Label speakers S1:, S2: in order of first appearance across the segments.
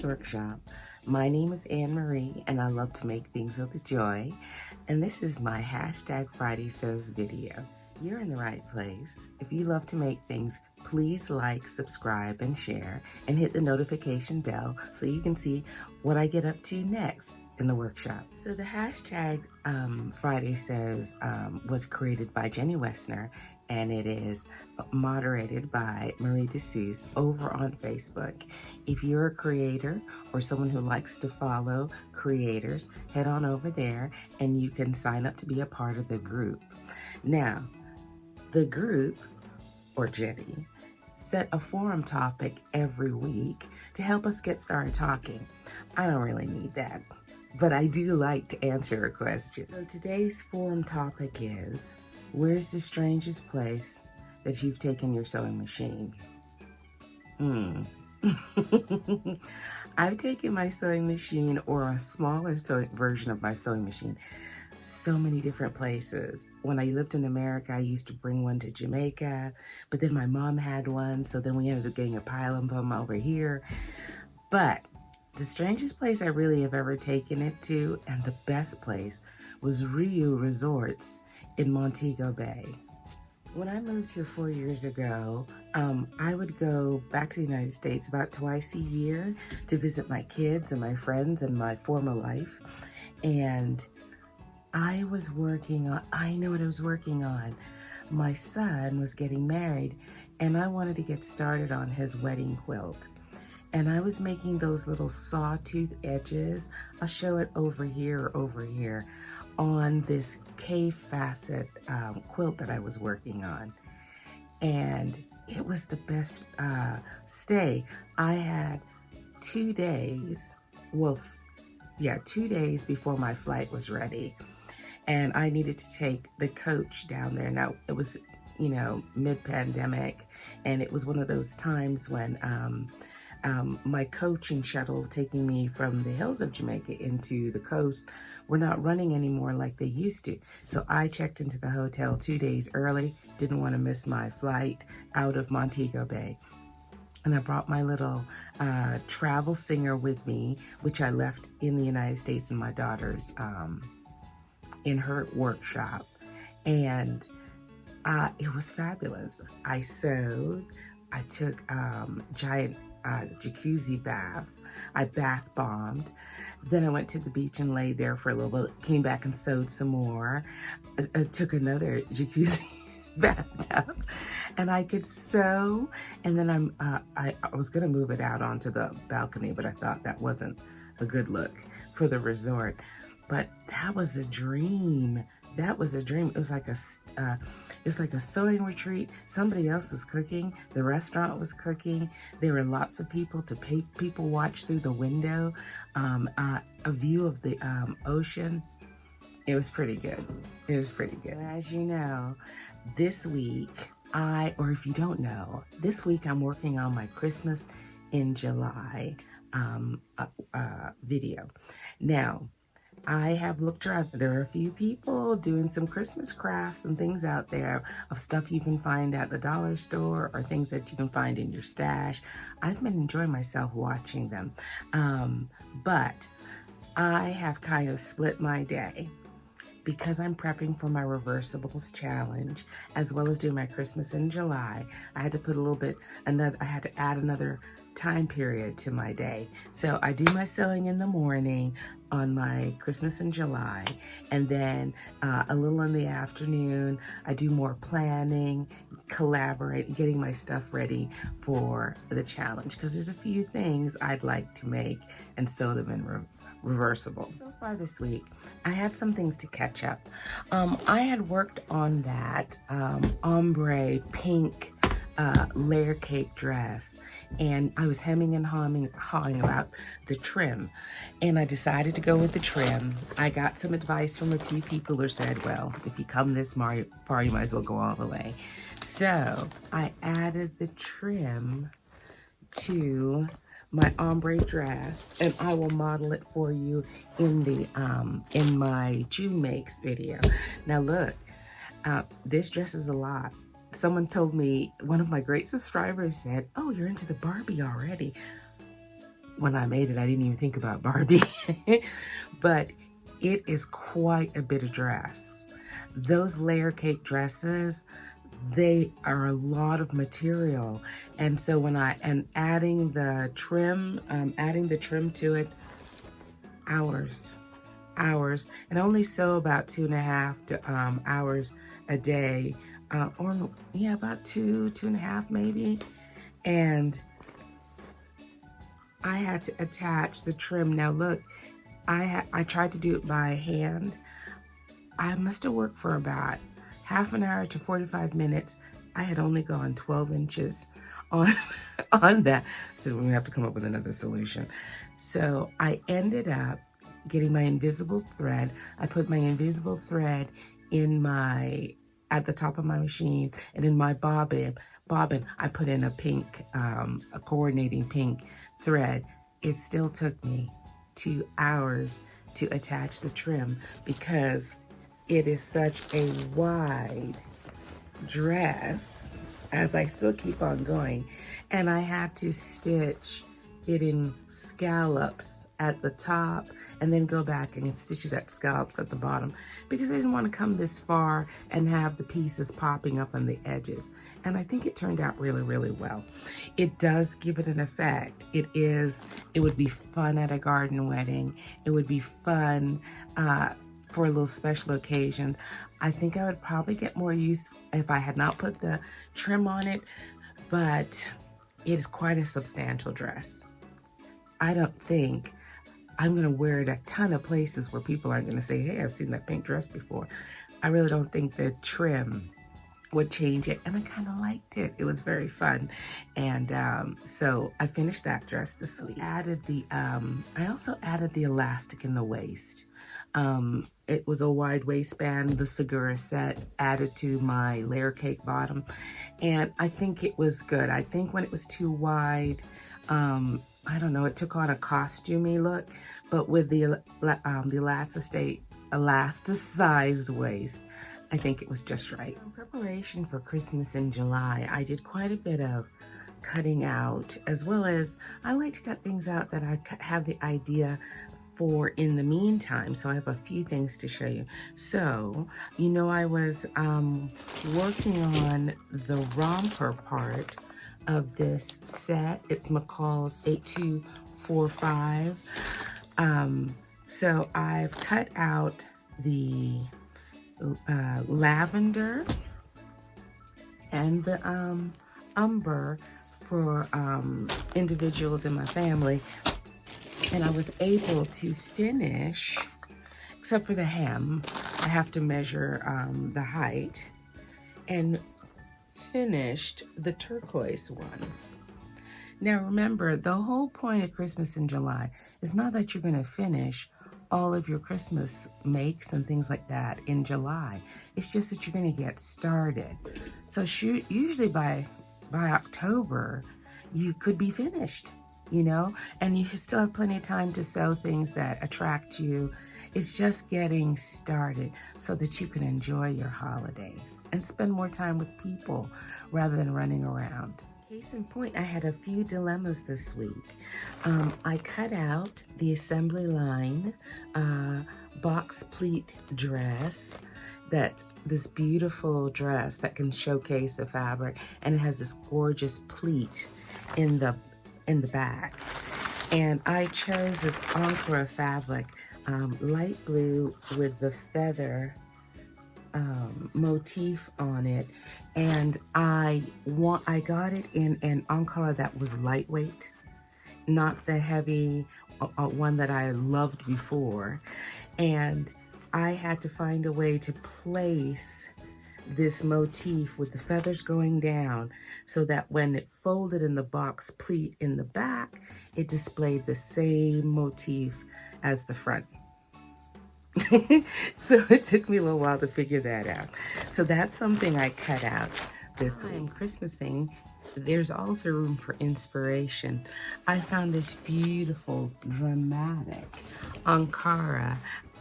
S1: Ann-Marie's Workshop. My name is Ann-Marie and I love to make things with joy. And this is my hashtag Friday Sews video. You're in the right place. If you love to make things, please like, subscribe, and share, and hit the notification bell so you can see what I get up to next in the workshop. So the hashtag Friday Sews was created by Jenny Wessner, and it is moderated by Marie DeSuze over on Facebook. If you're a creator or someone who likes to follow creators, head on over there and you can sign up to be a part of the group. Now, the group, or Jenny, set a forum topic every week to help us get started talking. I don't really need that, but I do like to answer a question. So today's forum topic is, where's the strangest place that you've taken your sewing machine? I've taken my sewing machine, or a smaller version of my sewing machine, so many different places. When I lived in America, I used to bring one to Jamaica, but then my mom had one, so then we ended up getting a pile of them over here. But the strangest place I really have ever taken it to, and the best place, was Rio Resorts in Montego Bay. When I moved here 4 years ago, I would go back to the United States about twice a year to visit my kids and my friends and my former life. And I was working on, I know what I was working on. My son was getting married and I wanted to get started on his wedding quilt. And I was making those little sawtooth edges. I'll show it over here or over here, on this cave facet quilt that I was working on. And it was the best stay. I had 2 days, 2 days before my flight was ready. And I needed to take the coach down there. Now, it was, mid-pandemic, and it was one of those times when my coaching shuttle taking me from the hills of Jamaica into the coast were not running anymore like they used to. So I checked into the hotel 2 days early, didn't want to miss my flight out of Montego Bay. And I brought my little travel singer with me, which I left in the United States in my daughter's, in her workshop. And it was fabulous. I sewed, I took giant jacuzzi baths. I bath bombed. Then I went to the beach and laid there for a little bit, came back and sewed some more. I took another jacuzzi bathtub and I could sew. And then I was gonna move it out onto the balcony, but I thought that wasn't a good look for the resort. But that was a dream. That was a dream. It was like a sewing retreat. Somebody else was cooking. The restaurant was cooking. There were lots of people to people watch through the window. A view of the ocean. It was pretty good. It was pretty good. As you know, this week or if you don't know, this week I'm working on my Christmas in July video. Now, I have looked around. There are a few people doing some Christmas crafts and things out there of stuff you can find at the dollar store or things that you can find in your stash. I've been enjoying myself watching them. But I have kind of split my day because I'm prepping for my reversibles challenge, as well as doing my Christmas in July. I had to put I had to add another time period to my day. So I do my sewing in the morning on my Christmas in July, and then a little in the afternoon, I do more planning, collaborate, getting my stuff ready for the challenge, because there's a few things I'd like to make and sew them in reversible. So far this week, I had some things to catch up. I had worked on that ombre pink layer cake dress, and I was hemming and hawing about the trim, and I decided to go with the trim. I got some advice from a few people who said, well, if you come this far, you might as well go all the way. So I added the trim to my ombre dress, and I will model it for you in the in my June Makes video. Now look, this dress is a lot. Someone told me, one of my great subscribers said, oh, you're into the Barbie already. when I made it, I didn't even think about Barbie. But it is quite a bit of dress. Those layer cake dresses, they are a lot of material. And so when adding the trim to it, hours, and only sew about 2.5 hours a day, or yeah, about 2.5 maybe. And I had to attach the trim. Now look, I tried to do it by hand. I must have worked for about half an hour to 45 minutes. I had only gone 12 inches on that. So we're gonna have to come up with another solution. So I ended up getting my invisible thread. I put my invisible thread at the top of my machine, and in my bobbin, I put in a pink, a coordinating pink thread. It still took me 2 hours to attach the trim because it is such a wide dress, as I still keep on going. And I had to stitch it in scallops at the top and then go back and stitch it at scallops at the bottom because I didn't want to come this far and have the pieces popping up on the edges. And I think it turned out really, really well. It does give it an effect. It would be fun at a garden wedding. It would be fun for a little special occasion. I think I would probably get more use if I had not put the trim on it, but it is quite a substantial dress. I don't think I'm gonna wear it a ton of places where people aren't gonna say, hey, I've seen that pink dress before. I really don't think the trim would change it, and I kind of liked it. It was very fun. And so I finished that dress this week. I also added the elastic in the waist. It was a wide waistband, the Segura set, added to my layer cake bottom. And I think it was good. I think when it was too wide, I don't know, it took on a costumey look, but with the elasticized waist, I think it was just right. In preparation for Christmas in July, I did quite a bit of cutting out, as well as I like to cut things out that I have the idea for in the meantime. So I have a few things to show you. So, you know, I was working on the romper part of this set. It's McCall's 8245. So I've cut out the lavender and the umber for individuals in my family. And I was able to finish, except for the hem, I have to measure the height, and finished the turquoise one. Now remember, the whole point of Christmas in July is not that you're gonna finish all of your Christmas makes and things like that in July. It's just that you're gonna get started. So usually by October, you could be finished, you know, and you still have plenty of time to sew things that attract you. It's just getting started so that you can enjoy your holidays and spend more time with people rather than running around. Case in point, I had a few dilemmas this week. I cut out the assembly line box pleat dress. That's this beautiful dress that can showcase the fabric, and it has this gorgeous pleat in the back. And I chose this Ankara fabric, light blue with the feather motif on it, and I got it in an Ankara that was lightweight, not the heavy one that I loved before. And I had to find a way to place this motif with the feathers going down so that when it folded in the box pleat in the back, it displayed the same motif as the front. So it took me a little while to figure that out. So that's something I cut out this week. Christmasing, there's also room for inspiration. I found this beautiful, dramatic Ankara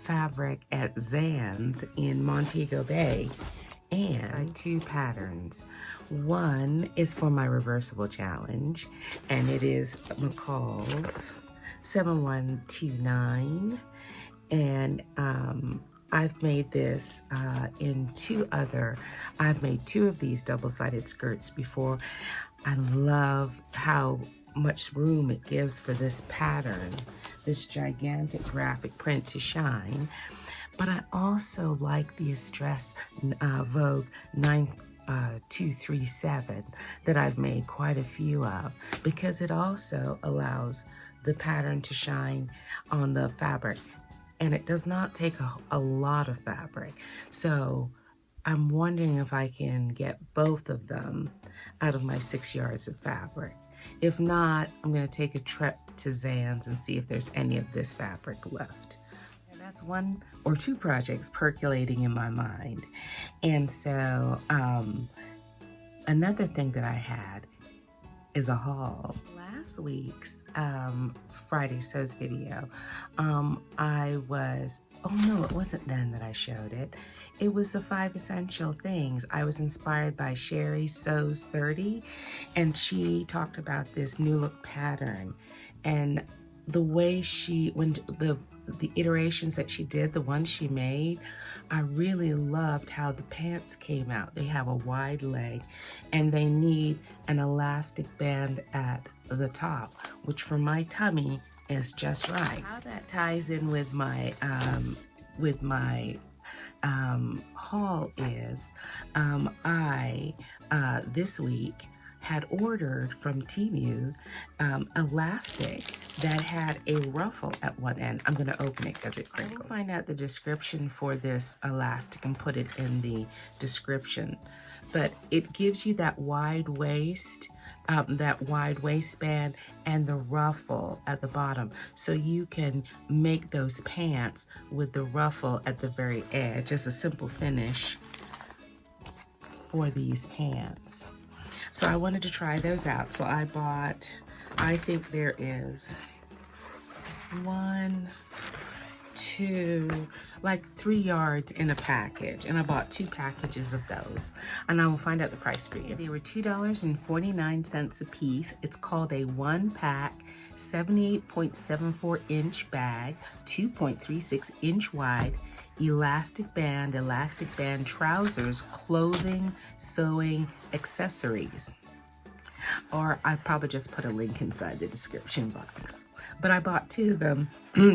S1: fabric at Zan's in Montego Bay, and 2 patterns. One is for my reversible challenge, and it is McCall's 7129. And I've made this I've made two of these double-sided skirts before. I love how much room it gives for this pattern, this gigantic graphic print to shine. But I also like the Estress Vogue 9237 that I've made quite a few of, because it also allows the pattern to shine on the fabric. And it does not take a lot of fabric. So I'm wondering if I can get both of them out of my 6 yards of fabric. If not, I'm gonna take a trip to Zans and see if there's any of this fabric left. And that's one or two projects percolating in my mind. And so another thing that I had is a haul. Last week's Friday Sews video, oh no, it wasn't then that I showed it. It was the 5 essential things. I was inspired by Sherry Sews 30, and she talked about this new look pattern, and the way the iterations that she did, the ones she made, I really loved how the pants came out. They have a wide leg and they need an elastic band at the top, which for my tummy is just right. How that ties in with my haul is I this week had ordered from Temu elastic that had a ruffle at one end. I'm going to open it because it crinkles. I will find out the description for this elastic and put it in the description. But it gives you that wide waist, that wide waistband, and the ruffle at the bottom. So you can make those pants with the ruffle at the very edge. It's a simple finish for these pants. So I wanted to try those out. So I bought, I think there is 1, 2, like 3 yards in a package. And I bought 2 packages of those. And I will find out the price for you. They were $2.49 a piece. It's called a 1-pack, 78.74 inch bag, 2.36 inch wide, elastic band trousers, clothing, sewing, accessories. Or I probably just put a link inside the description box. But I bought 2 of them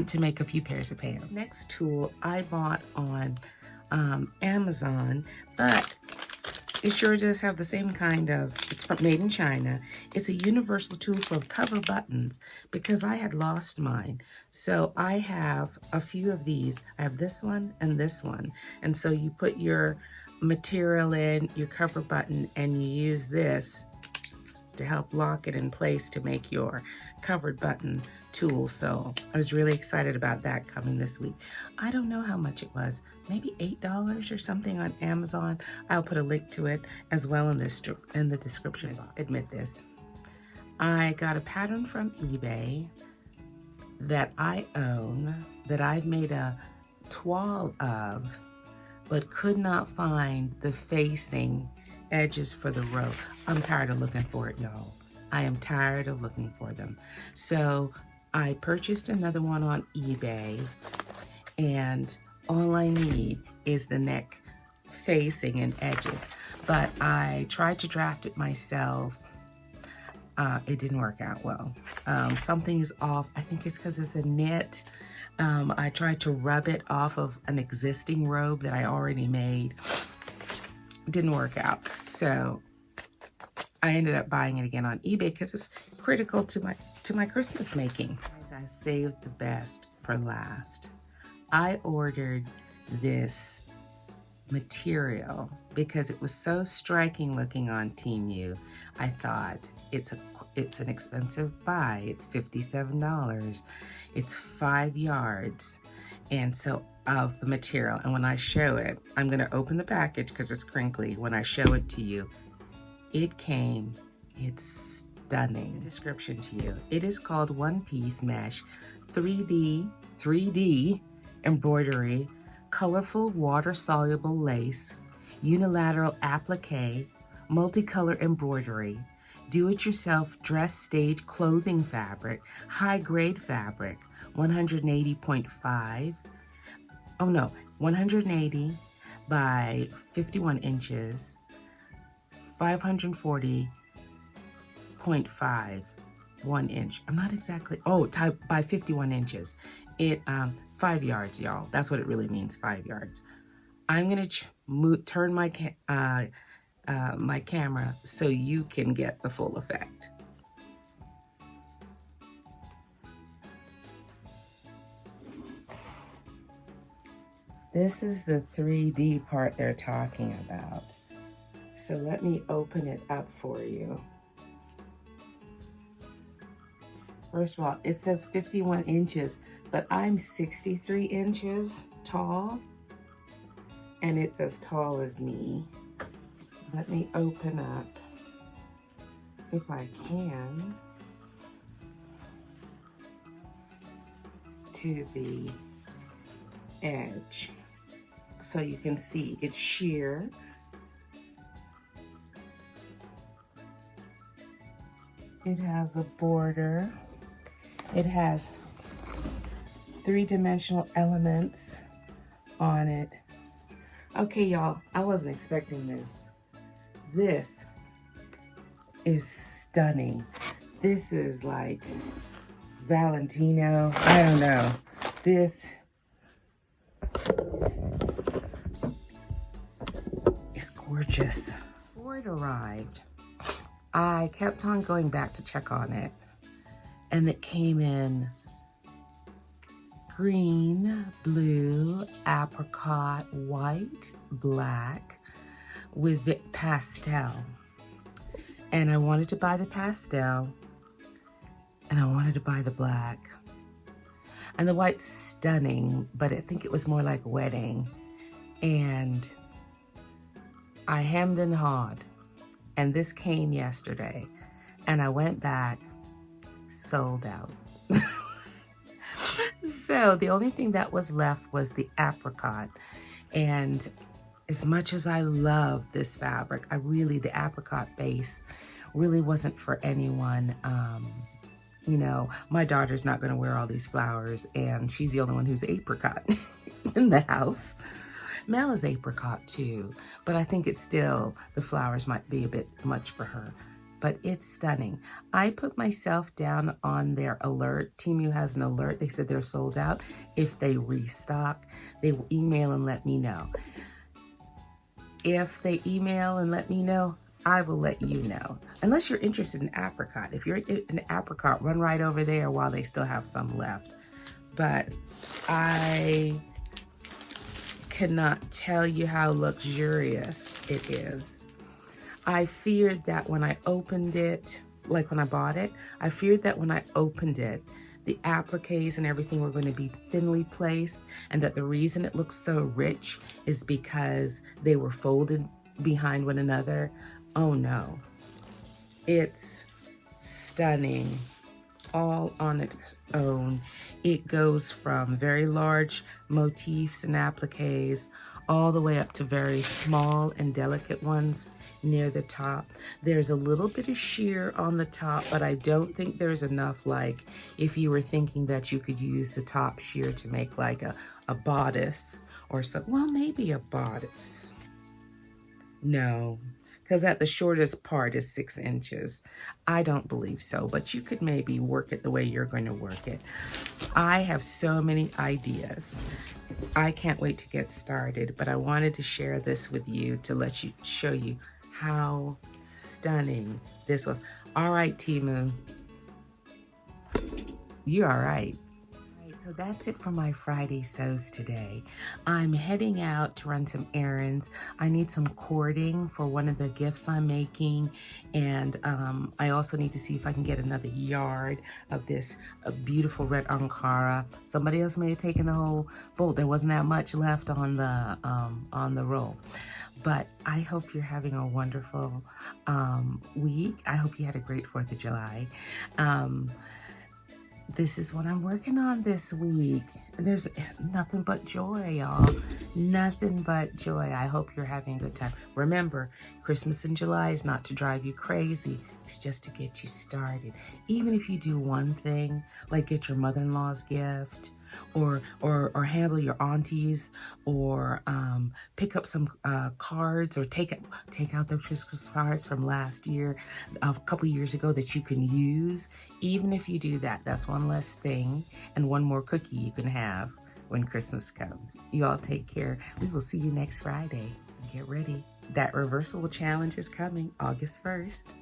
S1: to make a few pairs of pants. Next tool I bought on Amazon, but it sure does have the same kind of, it's made in China. It's a universal tool for cover buttons because I had lost mine. So I have a few of these. I have this one and this one. And so you put your material in, your cover button, and you use this to help lock it in place to make your covered button tool. So I was really excited about that coming this week. I don't know how much it was, maybe $8 or something on Amazon. I'll put a link to it as well in the description. Admit this. I got a pattern from eBay that I own, that I've made a toile of, but could not find the facing edges for the row. I'm tired of looking for it, y'all. I am tired of looking for them. So I purchased another one on eBay, and all I need is the neck facing and edges. But I tried to draft it myself. It didn't work out well. Something is off. I think it's because it's a knit. I tried to rub it off of an existing robe that I already made. It didn't work out. So I ended up buying it again on eBay because it's critical to my Christmas making. I saved the best for last. I ordered this material because it was so striking looking on Temu. I thought it's an expensive buy. It's $57. It's 5 yards, and so of the material. And when I show it, I'm going to open the package because it's crinkly. When I show it to you, it came. It's stunning. Description to you. It is called One Piece Mesh 3D embroidery, colorful water-soluble lace, unilateral applique, multicolor embroidery, do-it-yourself dress stage clothing fabric, high-grade fabric, 180.5. Oh no, 180 by 51 inches, 540.5, 1 inch. I'm not exactly, type by 51 inches. It, 5 yards, y'all. That's what it really means, 5 yards. I'm gonna turn my my camera so you can get the full effect. This is the 3D part they're talking about. So let me open it up for you. First of all, it says 51 inches, but I'm 63 inches tall, and it's as tall as me. Let me open up, if I can, to the edge. So you can see it's sheer. It has a border. It has three-dimensional elements on it. Okay, y'all, I wasn't expecting this. This is stunning. This is like Valentino. I don't know. This is gorgeous. Before it arrived, I kept on going back to check on it, and it came in green, blue, apricot, white, black, with pastel. And I wanted to buy the pastel, and I wanted to buy the black. And the white's stunning, but I think it was more like wedding. And I hemmed and hawed, and this came yesterday, and I went back, sold out. So the only thing that was left was the apricot. And as much as I love this fabric, the apricot base really wasn't for anyone. You know, my daughter's not gonna wear all these flowers, and she's the only one who's apricot in the house. Mel is apricot too, but I think it's still, the flowers might be a bit much for her. But it's stunning. I put myself down on their alert. Temu has an alert. They said they're sold out. If they restock, they will email and let me know. If they email and let me know, I will let you know. Unless you're interested in apricot. If you're in apricot, run right over there while they still have some left. But I cannot tell you how luxurious it is. I feared that when I opened it, like when I bought it, I feared that when I opened it, the appliques and everything were going to be thinly placed, and that the reason it looks so rich is because they were folded behind one another. Oh no, it's stunning all on its own. It goes from very large motifs and appliques all the way up to very small and delicate ones near the top. There's a little bit of sheer on the top, but I don't think there's enough, like if you were thinking that you could use the top sheer to make like a bodice or something. Well, maybe a bodice. No, because at the shortest part is 6 inches. I don't believe so, but you could maybe work it the way you're going to work it. I have so many ideas. I can't wait to get started, but I wanted to share this with you to show you how stunning this was. All right, Temu, you're all right. So that's it for my Friday sews today. I'm heading out to run some errands. I need some cording for one of the gifts I'm making, and I also need to see if I can get another yard of this beautiful red Ankara. Somebody else may have taken the whole bolt. There wasn't that much left on the roll. But I hope you're having a wonderful week. I hope you had a great 4th of July. This is what I'm working on this week. There's nothing but joy, y'all. Nothing but joy. I hope you're having a good time. Remember, Christmas in July is not to drive you crazy. It's just to get you started. Even if you do one thing, like get your mother-in-law's gift, or handle your aunties, or pick up some cards, or take out those Christmas cards from last year, a couple years ago that you can use. Even if you do that, that's one less thing and one more cookie you can have when Christmas comes. You all take care. We will see you next Friday. Get ready. That reversible challenge is coming August 1st.